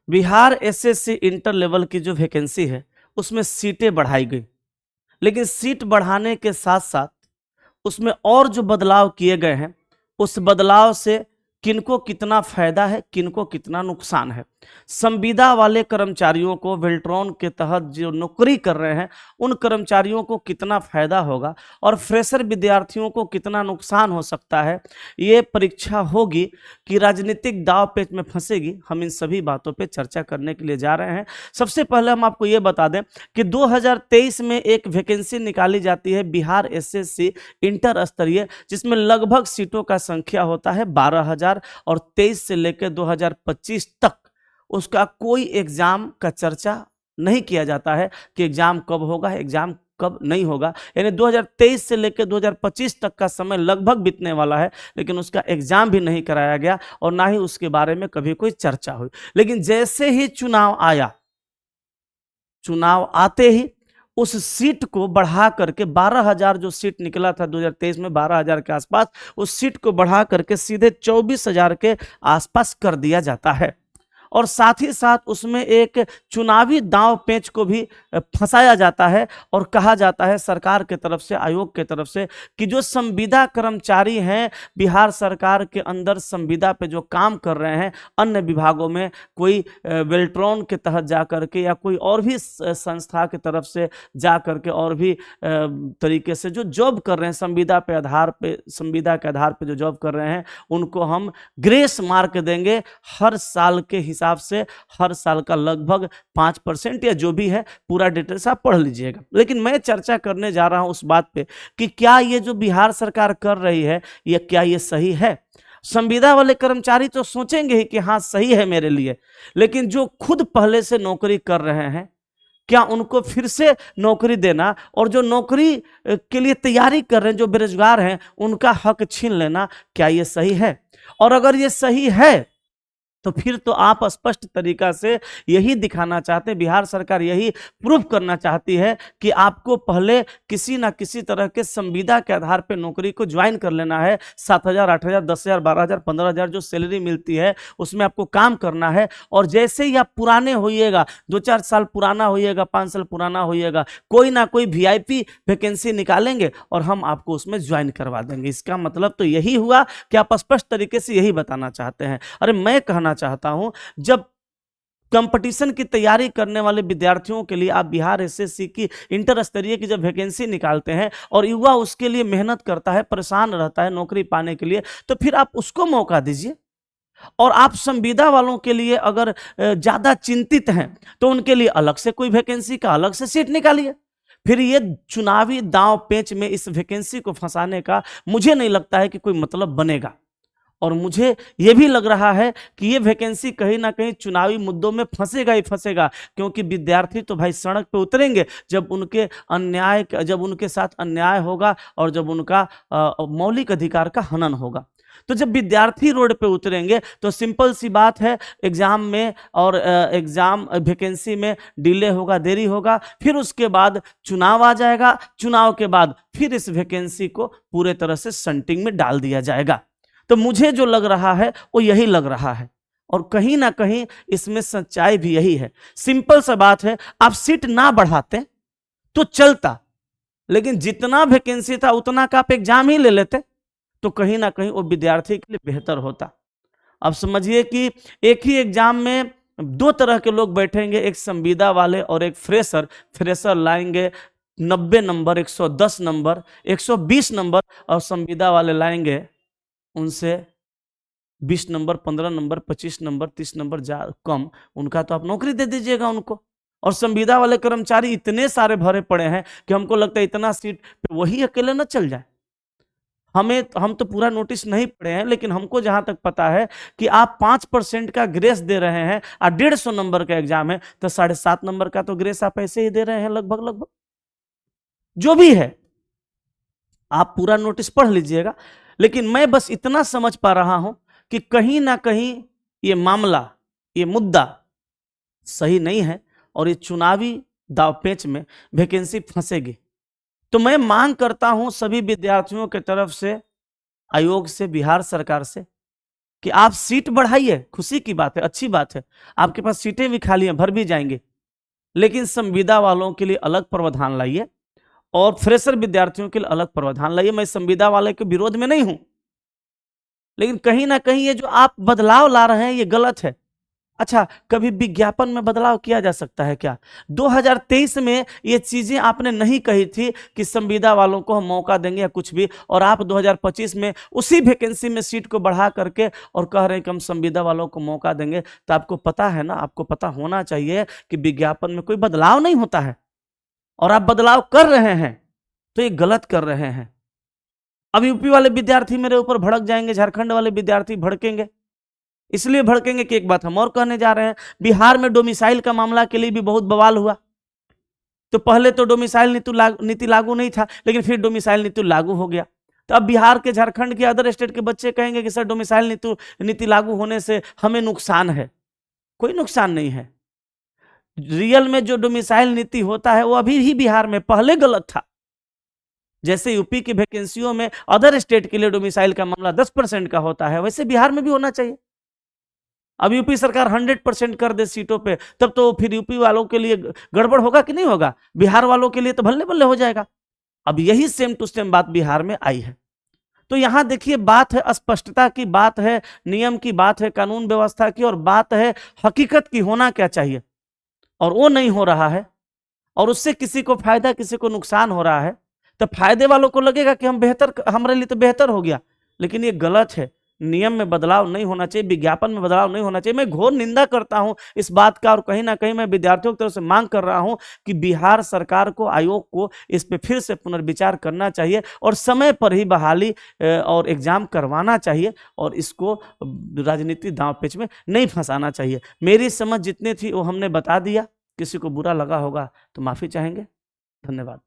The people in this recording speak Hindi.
बिहार एसएससी इंटर लेवल की जो वैकेंसी है उसमें सीटें बढ़ाई गई, लेकिन सीट बढ़ाने के साथ साथ उसमें और जो बदलाव किए गए हैं उस बदलाव से किनको कितना फायदा है, किनको कितना नुकसान है। संविदा वाले कर्मचारियों को वेल्ट्रॉन के तहत जो नौकरी कर रहे हैं उन कर्मचारियों को कितना फायदा होगा और फ्रेशर विद्यार्थियों को कितना नुकसान हो सकता है, ये परीक्षा होगी कि राजनीतिक दाव पेच में फंसेगी। हम इन सभी बातों पे चर्चा करने के लिए जा रहे हैं। सबसे पहले हम आपको ये बता दें कि 2023 में एक वैकेंसी निकाली जाती है बिहार एसएससी इंटर स्तरीय, जिसमें लगभग सीटों का संख्या होता है 12,000 और 23 से लेकर 2025 तक उसका कोई एग्जाम का चर्चा नहीं किया जाता है कि एग्जाम कब होगा, एग्जाम कब नहीं होगा। यानी 2023 से लेकर 2025 तक का समय लगभग बीतने वाला है, लेकिन उसका एग्जाम भी नहीं कराया गया और ना ही उसके बारे में कभी कोई चर्चा हुई। लेकिन जैसे ही चुनाव आया, चुनाव आते ही उस सीट को बढ़ा करके 12,000 जो सीट निकला था 2023 में 12,000 के आसपास, उस सीट को बढ़ा करके सीधे 24,000 के आसपास कर दिया जाता है। और साथ ही साथ उसमें एक चुनावी दांव पेच को भी फंसाया जाता है और कहा जाता है सरकार के तरफ से, आयोग के तरफ से, कि जो संविदा कर्मचारी हैं बिहार सरकार के अंदर संविदा पे जो काम कर रहे हैं अन्य विभागों में, कोई वेल्ट्रॉन के तहत जा करके या कोई और भी संस्था की तरफ से जा करके और भी तरीके से जो जॉब कर रहे हैं संविदा पे आधार पे, संविदा के आधार पे जो जॉब कर रहे हैं, उनको हम ग्रेस मार्क देंगे हर साल के हिसाब से। हर साल का लगभग 5% या जो भी है, पूरा डिटेल्स आप पढ़ लीजिएगा। लेकिन मैं चर्चा करने जा रहा हूं उस बात पे कि क्या ये जो बिहार सरकार कर रही है या क्या ये सही है। संविदा वाले कर्मचारी तो सोचेंगे ही कि हाँ सही है मेरे लिए, लेकिन जो खुद पहले से नौकरी कर रहे हैं, क्या उनको फिर से नौकरी देना और जो नौकरी के लिए तैयारी कर रहे हैं, जो बेरोजगार हैं, उनका हक छीन लेना, क्या ये सही है? और अगर ये सही है तो फिर तो आप स्पष्ट तरीका से यही दिखाना चाहते हैं, बिहार सरकार यही प्रूव करना चाहती है कि आपको पहले किसी ना किसी तरह के संविदा के आधार पर नौकरी को ज्वाइन कर लेना है। 7,000, 8,000, 10,000, 12,000, 15,000 जो सैलरी मिलती है उसमें आपको काम करना है। और जैसे ही आप पुराने होइएगा, 2-4 साल पुराना होइएगा, 5 साल पुराना होइएगा, कोई ना कोई वीआईपी वैकेंसी निकालेंगे और हम आपको उसमें ज्वाइन करवा देंगे। इसका मतलब तो यही हुआ कि आप स्पष्ट तरीके से यही बताना चाहते हैं। अरे मैं कहना चाहता हूं, जब कंपटीशन की तैयारी करने वाले विद्यार्थियों के लिए आप बिहार एसएससी की इंटर स्तरीय की जब वैकेंसी निकालते हैं और युवा उसके लिए मेहनत करता है, परेशान रहता है नौकरी पाने के लिए, तो फिर आप उसको मौका दीजिए। और आप संविदा वालों के लिए अगर ज्यादा चिंतित हैं तो उनके लिए अलग से कोई वैकेंसी का अलग से सीट निकालिए। फिर ये चुनावी दांव पेच में इस वैकेंसी को फंसाने का मुझे नहीं लगता है कि कोई मतलब बनेगा। और मुझे यह भी लग रहा है कि ये वैकेंसी कहीं ना कहीं चुनावी मुद्दों में फंसेगा ही फंसेगा, क्योंकि विद्यार्थी तो भाई सड़क पे उतरेंगे जब उनके साथ अन्याय होगा और जब उनका मौलिक अधिकार का हनन होगा। तो जब विद्यार्थी रोड पे उतरेंगे तो सिंपल सी बात है, एग्जाम में और एग्जाम वैकेंसी में डिले होगा, देरी होगा। फिर उसके बाद चुनाव आ जाएगा, चुनाव के बाद फिर इस वैकेंसी को पूरे तरह से संटिंग में डाल दिया जाएगा। तो मुझे जो लग रहा है वो यही लग रहा है और कहीं ना कहीं इसमें सच्चाई भी यही है। सिंपल सा बात है, आप सीट ना बढ़ाते तो चलता, लेकिन जितना वैकेंसी था उतना का आप एग्जाम ही ले लेते तो कहीं ना कहीं वो विद्यार्थी के लिए बेहतर होता। अब समझिए कि एक ही एग्जाम में 2 तरह के लोग बैठेंगे, एक संविदा वाले और एक फ्रेशर। फ्रेशर लाएंगे 90 नंबर, 110 नंबर, 120 नंबर, और संविदा वाले लाएंगे उनसे 20 नंबर, 15 नंबर, 25 नंबर, 30 नंबर कम। उनका तो आप नौकरी दे दीजिएगा उनको। और संविदा वाले कर्मचारी इतने सारे भरे पड़े हैं कि हमको लगता है इतना सीट पे वही अकेले न चल जाए। हम तो पूरा नोटिस नहीं पढ़े हैं, लेकिन हमको जहां तक पता है कि आप 5% का ग्रेस दे रहे हैं और 150 नंबर का एग्जाम है तो 7.5 नंबर का तो ग्रेस आप ऐसे ही दे रहे हैं लगभग। जो भी है आप पूरा नोटिस पढ़ लीजिएगा। लेकिन मैं बस इतना समझ पा रहा हूं कि कहीं ना कहीं ये मामला, ये मुद्दा सही नहीं है और ये चुनावी दावपेच में वैकेंसी फंसेगी। तो मैं मांग करता हूं सभी विद्यार्थियों की तरफ से, आयोग से, बिहार सरकार से, कि आप सीट बढ़ाइए, खुशी की बात है, अच्छी बात है, आपके पास सीटें भी खाली हैं, भर भी जाएंगे, लेकिन संविदा वालों के लिए अलग प्रावधान लाइए और फ्रेशर विद्यार्थियों के लिए अलग प्रावधान लाइए। मैं संविदा वाले के विरोध में नहीं हूं, लेकिन कहीं ना कहीं ये जो आप बदलाव ला रहे हैं ये गलत है। अच्छा, कभी विज्ञापन में बदलाव किया जा सकता है क्या? 2023 में ये चीजें आपने नहीं कही थी कि संविदा वालों को हम मौका देंगे या कुछ भी, और आप 2025 में उसी वैकेंसी में सीट को बढ़ा करके और कह रहे हैं कि हम संविदा वालों को मौका देंगे। तो आपको पता है ना, आपको पता होना चाहिए कि विज्ञापन में कोई बदलाव नहीं होता है और आप बदलाव कर रहे हैं, तो ये गलत कर रहे हैं। अब यूपी वाले विद्यार्थी मेरे ऊपर भड़क जाएंगे, झारखंड वाले विद्यार्थी भड़केंगे, इसलिए भड़केंगे कि एक बात हम और कहने जा रहे हैं, बिहार में डोमिसाइल का मामला के लिए भी बहुत बवाल हुआ। तो पहले तो डोमिसाइल नीति लागू नहीं था, लेकिन फिर डोमिसाइल नीति लागू हो गया। तो अब बिहार के, झारखंड के, अदर स्टेट के बच्चे कहेंगे कि सर डोमिसाइल नीति लागू होने से हमें नुकसान है। कोई नुकसान नहीं है। रियल में जो डोमिसाइल नीति होता है वो अभी ही बिहार में, पहले गलत था। जैसे यूपी की वैकेंसियों में अदर स्टेट के लिए डोमिसाइल का मामला 10% का होता है, वैसे बिहार में भी होना चाहिए। अब यूपी सरकार 100% कर दे सीटों पे, तब तो फिर यूपी वालों के लिए गड़बड़ होगा कि नहीं होगा? बिहार वालों के लिए तो बल्ले बल्ले हो जाएगा। अब यही सेम टू सेम बात बिहार में आई है। तो यहां देखिए, बात है स्पष्टता की, बात है नियम की, बात है कानून व्यवस्था की, और बात है हकीकत की, होना क्या चाहिए, और वो नहीं हो रहा है, और उससे किसी को फायदा किसी को नुकसान हो रहा है। तो फायदे वालों को लगेगा कि हम बेहतर, हमारे लिए तो बेहतर हो गया, लेकिन ये गलत है। नियम में बदलाव नहीं होना चाहिए, विज्ञापन में बदलाव नहीं होना चाहिए। मैं घोर निंदा करता हूं इस बात का, और कहीं ना कहीं मैं विद्यार्थियों की तरफ से मांग कर रहा हूं कि बिहार सरकार को, आयोग को इस पे फिर से पुनर्विचार करना चाहिए और समय पर ही बहाली और एग्जाम करवाना चाहिए, और इसको राजनीति दांव पेच में नहीं फंसाना चाहिए। मेरी समझ जितनी थी वो हमने बता दिया। किसी को बुरा लगा होगा तो माफी चाहेंगे। धन्यवाद।